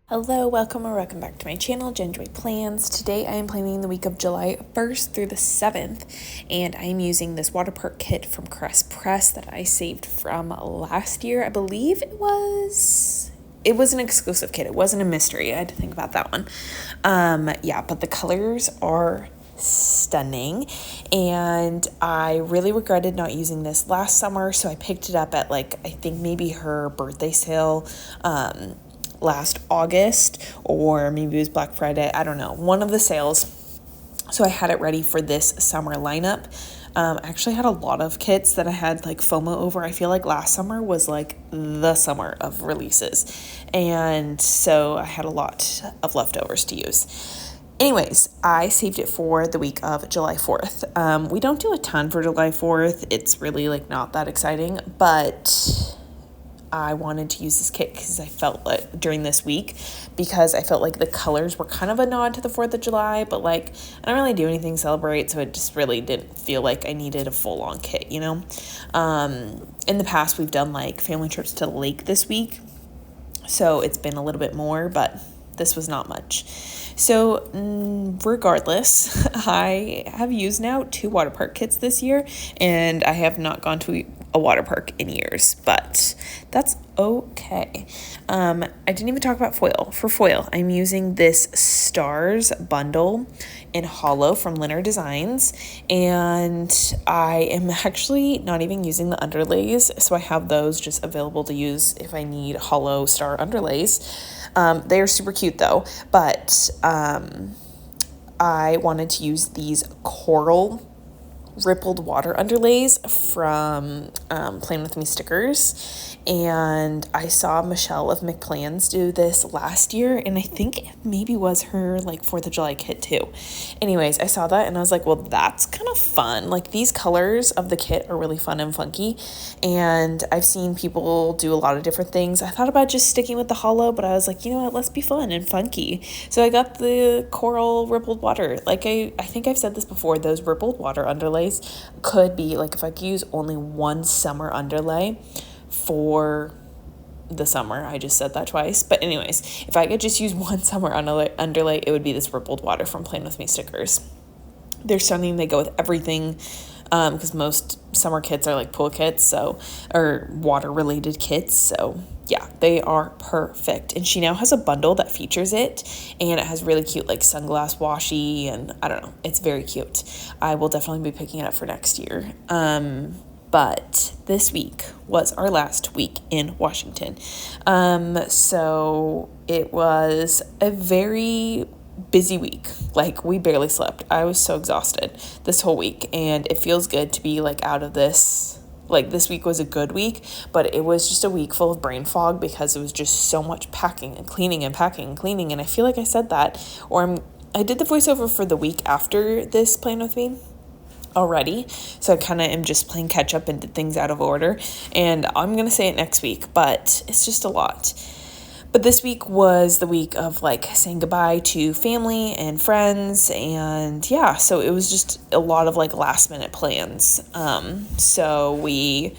Hello, welcome or welcome back to my channel, Gingery Plans. Today I am planning the week of July 1st through the 7th, and I am using this Waterpark kit from Cress Press that I saved from last year. I believe it was an exclusive kit. It wasn't a mystery. I had to think about that one. But the colors are stunning, and I really regretted not using this last summer, so I picked it up at I think maybe her birthday sale last August, or maybe it was Black Friday, I don't know, one of the sales. So I had it ready for this summer lineup. I actually had a lot of kits that I had FOMO over. I feel like last summer was the summer of releases, and so I had a lot of leftovers to use. Anyways, I saved it for the week of July 4th. We don't do a ton for July 4th. It's really not that exciting, but I wanted to use this kit because I felt during this week, because I felt like the colors were kind of a nod to the 4th of July, but I don't really do anything to celebrate, so it just really didn't feel like I needed a full-on kit, you know? In the past, we've done family trips to the lake this week, so it's been a little bit more, but this was not much. So regardless, I have used now 2 water park kits this year, and I have not gone to a water park in years, but that's okay. I didn't even talk about foil. For foil, I'm using this Stars bundle in hollow from Linner Designs, and I am actually not even using the underlays, so I have those just available to use if I need hollow star underlays. They are super cute though, but I wanted to use these coral rippled water underlays from Plan With Me stickers, and I saw Michelle of McPlans do this last year, and I think it maybe was her 4th of July kit too. Anyways, I saw that and I was like, well, that's kind of fun. These colors of the kit are really fun and funky, and I've seen people do a lot of different things. I thought about just sticking with the hollow, but I was like, you know what, let's be fun and funky. So I got the coral rippled water. I think I've said this before, those rippled water underlays could be if I could use only one summer underlay for the summer. I just said that twice, but anyways, if I could just use one summer underlay, it would be this rippled water from Plan With Me stickers. They're stunning. They go with everything, because most summer kits are pool kits, or water related kits, so yeah, they are perfect. And she now has a bundle that features it, and it has really cute sunglass washi, and I don't know, it's very cute. I will definitely be picking it up for next year. But this week was our last week in Washington. So it was a very busy week. We barely slept. I was so exhausted this whole week, and it feels good to be out of this. This week was a good week, but it was just a week full of brain fog because it was just so much packing and cleaning and packing and cleaning. And I feel like I said that, or I did the voiceover for the week after this Plan With Me already, so I kind of am just playing catch up and did things out of order, and I'm going to say it next week, but it's just a lot. But this week was the week of saying goodbye to family and friends, and yeah, so it was just a lot of last minute plans. So we,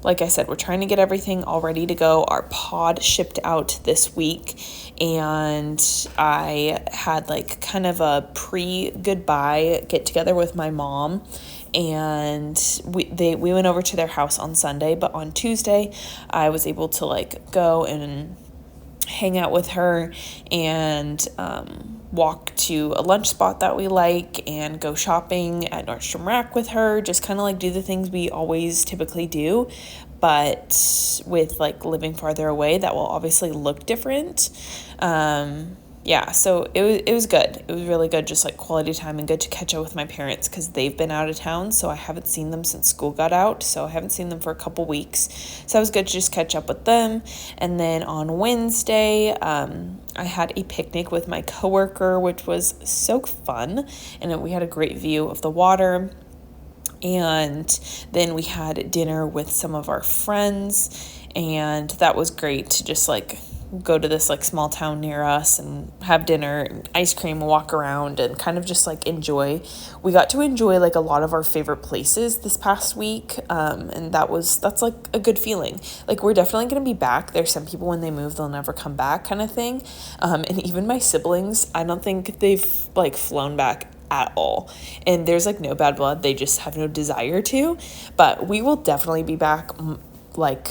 like I said, we're trying to get everything all ready to go. Our pod shipped out this week, and I had kind of a pre-goodbye get together with my mom, and we went over to their house on Sunday, but on Tuesday I was able to go and hang out with her and walk to a lunch spot that we like and go shopping at Nordstrom Rack with her, just kind of do the things we always typically do, but with living farther away, that will obviously look different. So it was good. It was really good, just quality time, and good to catch up with my parents because they've been out of town, so I haven't seen them since school got out, so I haven't seen them for a couple weeks, so it was good to just catch up with them. And then on Wednesday, I had a picnic with my coworker, which was so fun, and we had a great view of the water. And then we had dinner with some of our friends, and that was great to just go to this like small town near us and have dinner and ice cream, walk around, and kind of just like enjoy. We got to enjoy like a lot of our favorite places this past week, and that's like a good feeling. Like, we're definitely going to be back. There's some people, when they move, they'll never come back kind of thing, and even my siblings, I don't think they've like flown back at all, and there's like no bad blood, they just have no desire to. But we will definitely be back like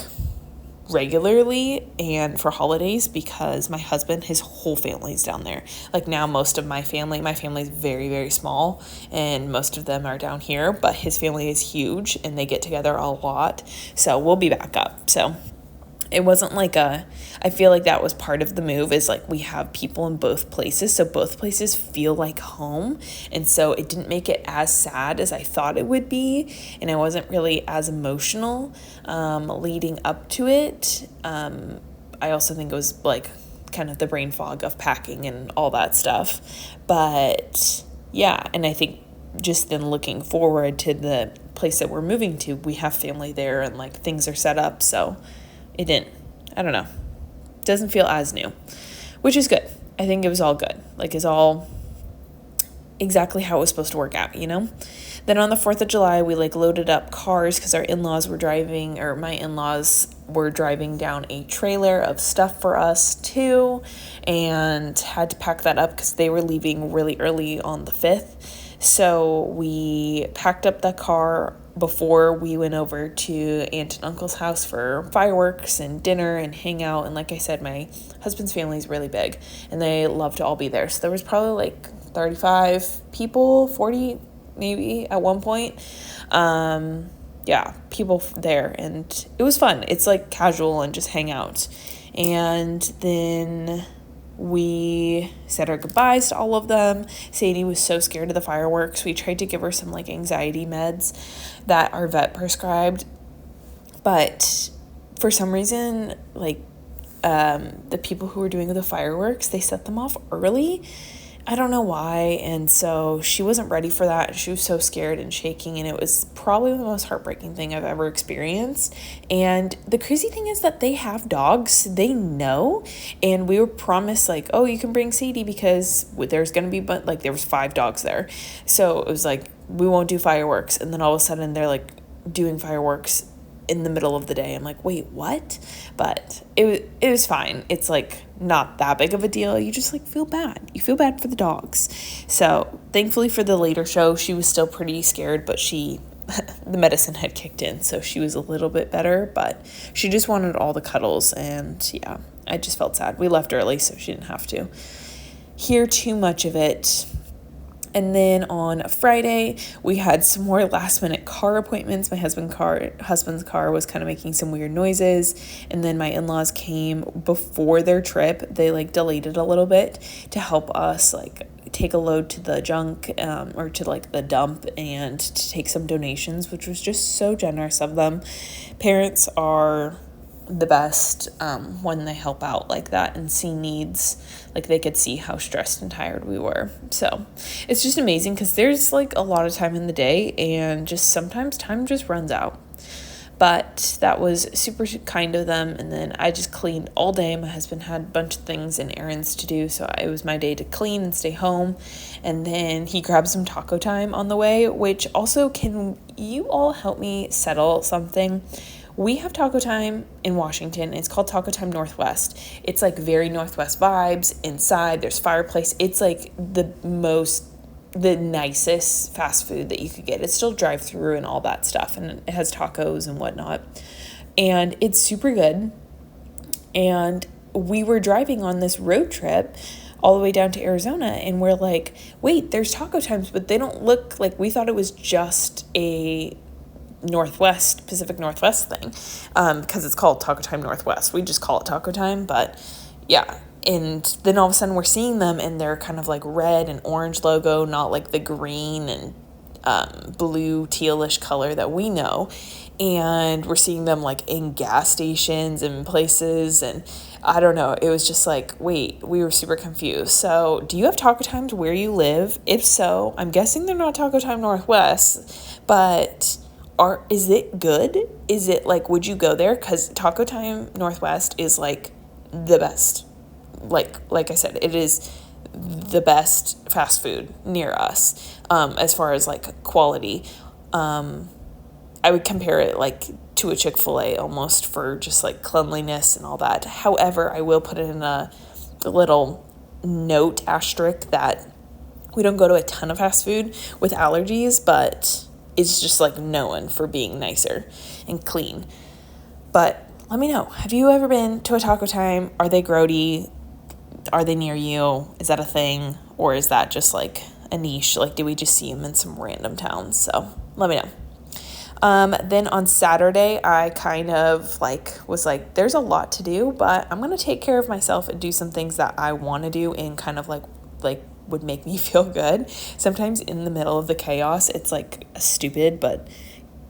regularly and for holidays, because my husband, his whole family's down there. Like, now most of my family's very, very small, and most of them are down here, but his family is huge and they get together a lot, so we'll be back up. So it wasn't like I feel like that was part of the move, is like we have people in both places, so both places feel like home, and so it didn't make it as sad as I thought it would be, and I wasn't really as emotional leading up to it. I also think it was like kind of the brain fog of packing and all that stuff, but yeah, and I think just then looking forward to the place that we're moving to, we have family there and like things are set up, so I don't know, doesn't feel as new, which is good. I think it was all good. Like, it's all exactly how it was supposed to work out, you know? Then on the 4th of July, we like loaded up cars because our in-laws were driving, or my in-laws were driving down a trailer of stuff for us too, and had to pack that up because they were leaving really early on the 5th. So we packed up the car before we went over to Aunt and Uncle's house for fireworks and dinner and hang out. And like I said, my husband's family is really big and they love to all be there. So there was probably like 35 people, 40 maybe at one point. Yeah, people there, and it was fun. It's like casual and just hang out. And then we said our goodbyes to all of them. Sadie was so scared of the fireworks. We tried to give her some like anxiety meds that our vet prescribed, but for some reason, like the people who were doing the fireworks, they set them off early. I don't know why, and so she wasn't ready for that. She was so scared and shaking, and it was probably the most heartbreaking thing I've ever experienced. And the crazy thing is that they have dogs. They know, and we were promised, like, oh, you can bring Sadie because there's going to be, but like, there was 5 dogs there. So it was like, we won't do fireworks. And then all of a sudden, they're like doing fireworks in the middle of the day. I'm like, wait, what? But it was fine. It's like not that big of a deal. You just like feel bad. You feel bad for the dogs. So thankfully for the later show, she was still pretty scared, but the medicine had kicked in, so she was a little bit better, but she just wanted all the cuddles, and yeah, I just felt sad. We left early, so she didn't have to hear too much of it. And then on Friday, we had some more last minute car appointments. My husband's car was kind of making some weird noises. And then my in-laws came before their trip. They like delayed it a little bit to help us like take a load to the junk or to like the dump and to take some donations, which was just so generous of them. Parents are the best when they help out like that and see needs. Like, they could see how stressed and tired we were. So it's just amazing because there's like a lot of time in the day, and just sometimes time just runs out. But that was super kind of them. And then I just cleaned all day. My husband had a bunch of things and errands to do, so it was my day to clean and stay home. And then he grabbed some taco time on the way, which also, can you all help me settle something? We have taco time in Washington. It's called Taco Time Northwest. It's like very Northwest vibes. Inside, there's fireplace. It's like the nicest fast food that you could get. It's still drive-through and all that stuff, and it has tacos and whatnot. And it's super good. And we were driving on this road trip all the way down to Arizona, and we're like, wait, there's taco times, but they don't look like, we thought it was just a Pacific Northwest thing, because it's called Taco Time Northwest. We just call it Taco Time, but yeah. And then all of a sudden we're seeing them, and they're kind of like red and orange logo, not like the green and blue tealish color that we know. And we're seeing them like in gas stations and places, and I don't know, it was just like, wait, we were super confused. So do you have taco times where you live? If so, I'm guessing they're not Taco Time Northwest, but is it good? Is it like, would you go there? Because Taco Time Northwest is like the best. Like I said, it is the best fast food near us, as far as like quality. I would compare it like to a Chick-fil-A almost for just like cleanliness and all that. However, I will put it in a little note asterisk that we don't go to a ton of fast food with allergies, but it's just like known for being nicer and clean. But let me know, have you ever been to a Taco Time? Are they grody? Are they near you? Is that a thing? Or is that just like a niche? Like, do we just see them in some random towns? So let me know. Then on Saturday, I kind of was like, there's a lot to do, but I'm going to take care of myself and do some things that I want to do and kind of like would make me feel good. Sometimes in the middle of the chaos, it's like a stupid, but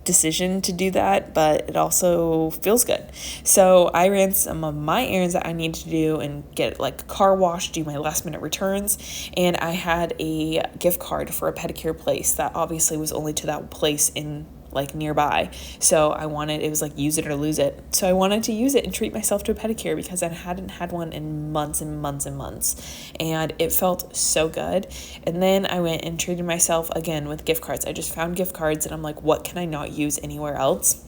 decision to do that, but it also feels good. So I ran some of my errands that I needed to do and get like a car wash, do my last minute returns, and I had a gift card for a pedicure place that obviously was only to that place in like nearby. So it was like use it or lose it. So I wanted to use it and treat myself to a pedicure because I hadn't had one in months and months and months. And it felt so good. And then I went and treated myself again with gift cards. I just found gift cards and I'm like, what can I not use anywhere else?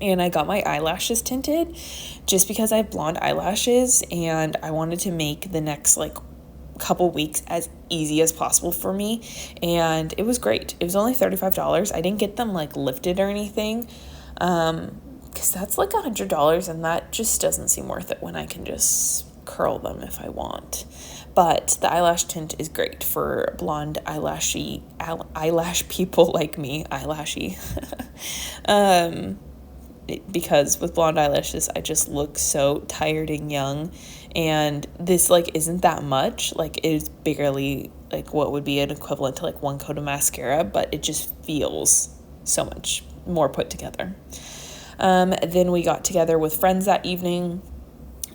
And I got my eyelashes tinted just because I have blonde eyelashes and I wanted to make the next like couple weeks as easy as possible for me, and it was great. It was only $35. I didn't get them like lifted or anything, because that's like $100, and that just doesn't seem worth it when I can just curl them if I want. But the eyelash tint is great for blonde eyelash people like me, eyelashy. Because with blonde eyelashes, I just look so tired and young, and this like isn't that much. Like, it is barely like what would be an equivalent to like one coat of mascara, but it just feels so much more put together. Then we got together with friends that evening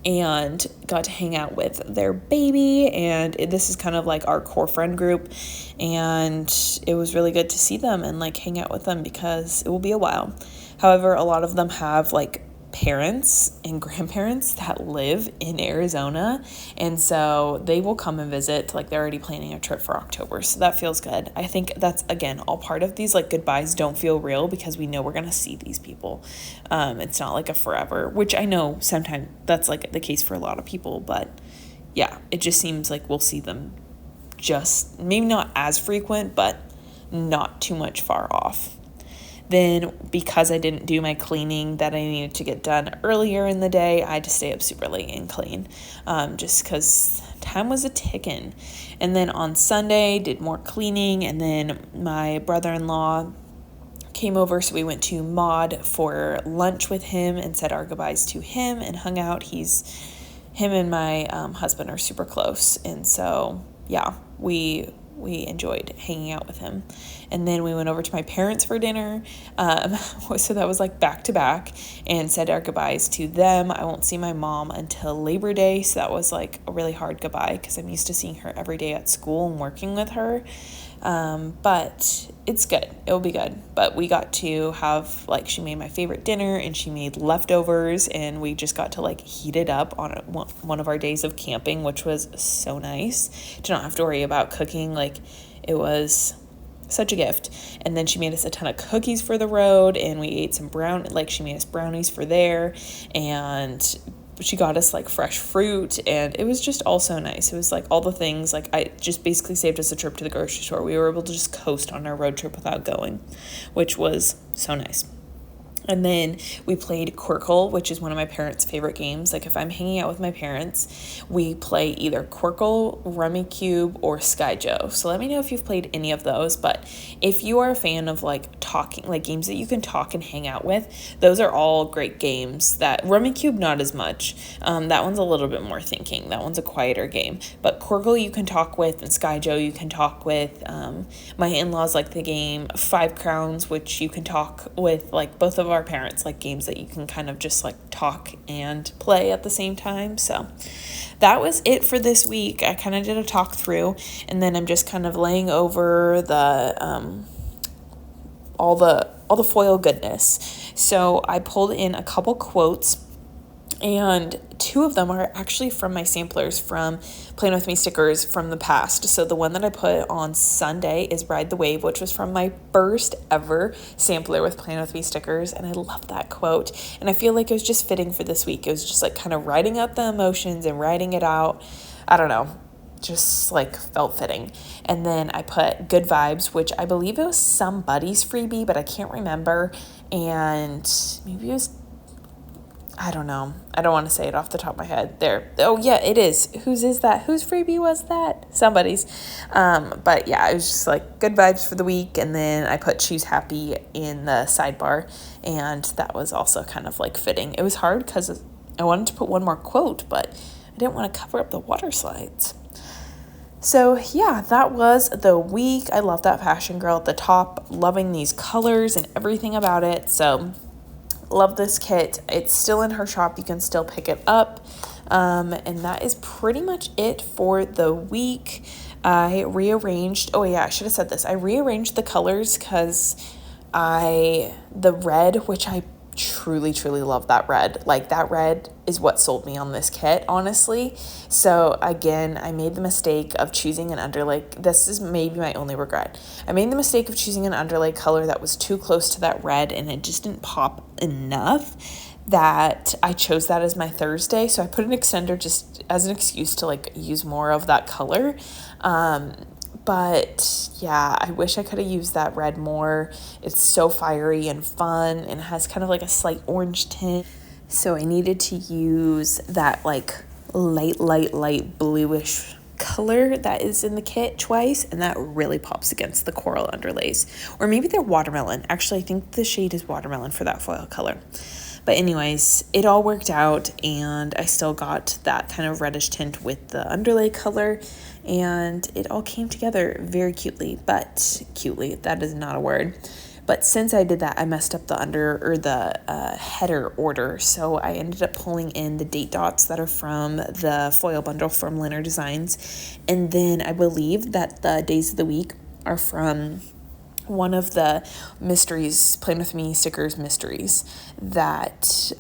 and got to hang out with their baby, and this is kind of like our core friend group, and it was really good to see them and like hang out with them because it will be a while. However, a lot of them have like parents and grandparents that live in Arizona, and so they will come and visit. Like, they're already planning a trip for October, so that feels good. I think that's, again, all part of these like goodbyes don't feel real because we know we're gonna see these people. It's not like a forever, which I know sometimes that's like the case for a lot of people, but yeah, it just seems like we'll see them just maybe not as frequent, but not too much far off. Then, because I didn't do my cleaning that I needed to get done earlier in the day, I had to stay up super late and clean, just because time was a ticking. And then on Sunday, did more cleaning, and then my brother-in-law came over, so we went to Maud for lunch with him and said our goodbyes to him and hung out. Him and my husband are super close, and so yeah, we enjoyed hanging out with him. And then we went over to my parents for dinner, so that was like back to back, and said our goodbyes to them. I won't see my mom until Labor Day, so that was like a really hard goodbye because I'm used to seeing her every day at school and working with her. But it's good. It'll be good. But we got to have, like, she made my favorite dinner and she made leftovers, and we just got to like heat it up on one of our days of camping, which was so nice to not have to worry about cooking. Like, it was such a gift. And then she made us a ton of cookies for the road, and we ate some she made us brownies for there, and she got us like fresh fruit, and it was just all so nice. It was like all the things, like I just basically saved us a trip to the grocery store. We were able to just coast on our road trip without going, which was so nice. And then we played Quirkle, which is one of my parents' favorite games. Like, if I'm hanging out with my parents, we play either Quirkle, Rummy Cube, or Sky Joe. So let me know if you've played any of those. But if you are a fan of like talking, like games that you can talk and hang out with, those are all great games. That Rummy Cube, not as much. That one's a little bit more thinking. That one's a quieter game. But Quirkle you can talk with, and Sky Joe you can talk with. My in-laws like the game Five Crowns, which you can talk with like both of our parents, like games that you can kind of just like talk and play at the same time. So that was it for this week. I kind of did a talk through, and then I'm just kind of laying over the all the foil goodness. So I pulled in a couple quotes And 2 of them are actually from my samplers from Plan With Me stickers from the past. So the one that I put on Sunday is Ride the Wave, which was from my first ever sampler with Plan With Me stickers. And I love that quote. And I feel like it was just fitting for this week. It was just like kind of writing out the emotions and writing it out. I don't know, just like felt fitting. And then I put Good Vibes, which I believe it was somebody's freebie, but I can't remember. And maybe it was, I don't know. I don't want to say it off the top of my head. There. Oh, yeah, it is. Whose is that? Whose freebie was that? Somebody's. But yeah, it was just like Good Vibes for the week. And then I put Choose Happy in the sidebar. And that was also kind of like fitting. It was hard because I wanted to put one more quote, but I didn't want to cover up the water slides. So yeah, that was the week. I love that Fashion Girl at the top. Loving these colors and everything about it. So love this kit. It's still in her shop. You can still pick it up. And that is pretty much it for the week. I rearranged, oh yeah, I should have said this. I rearranged the colors because the red, which I truly love that red. Like that red is what sold me on this kit, honestly. So again, I made the mistake of choosing an underlay. This is maybe my only regret. I made the mistake of choosing an underlay color that was too close to that red, and it just didn't pop enough that I chose that as my Thursday. So I put an extender just as an excuse to like use more of that color. But yeah, I wish I could have used that red more. It's so fiery and fun and has kind of like a slight orange tint. So I needed to use that like light bluish color that is in the kit twice, and that really pops against the coral underlays. Or maybe they're watermelon. Actually, I think the shade is watermelon for that foil color. But anyways, it all worked out, and I still got that kind of reddish tint with the underlay color, and it all came together very cutely. But cutely, that is not a word. But since I did that, I messed up the header order. So I ended up pulling in the date dots that are from the foil bundle from Liner Designs. And then I believe that the days of the week are from one of the mysteries, Plan With Me stickers mysteries, that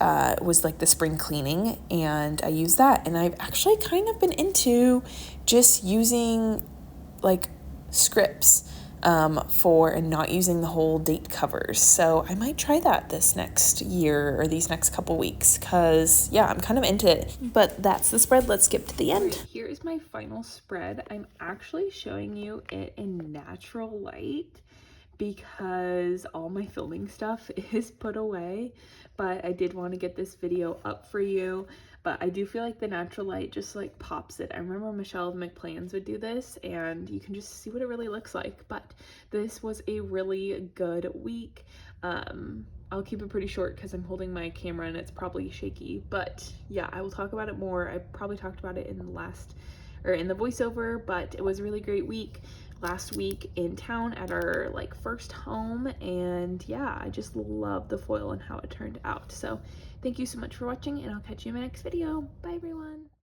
was like the spring cleaning, and I used that. And I've actually kind of been into just using like scripts for and not using the whole date covers. So I might try that this next year or these next couple weeks, because yeah, I'm kind of into it. But that's the spread. Let's skip to the end. Here is my final spread. I'm actually showing you it in natural light because all my filming stuff is put away, but I did want to get this video up for you. But I do feel like the natural light just like pops it. I remember Michelle of McPlans would do this, and you can just see what it really looks like. But this was a really good week. I'll keep it pretty short because I'm holding my camera and it's probably shaky, but yeah, I will talk about it more. I probably talked about it in the voiceover, but it was a really great week last week in town at our like first home, and yeah, I just love the foil and how it turned out. So thank you so much for watching, and I'll catch you in my next video. Bye everyone.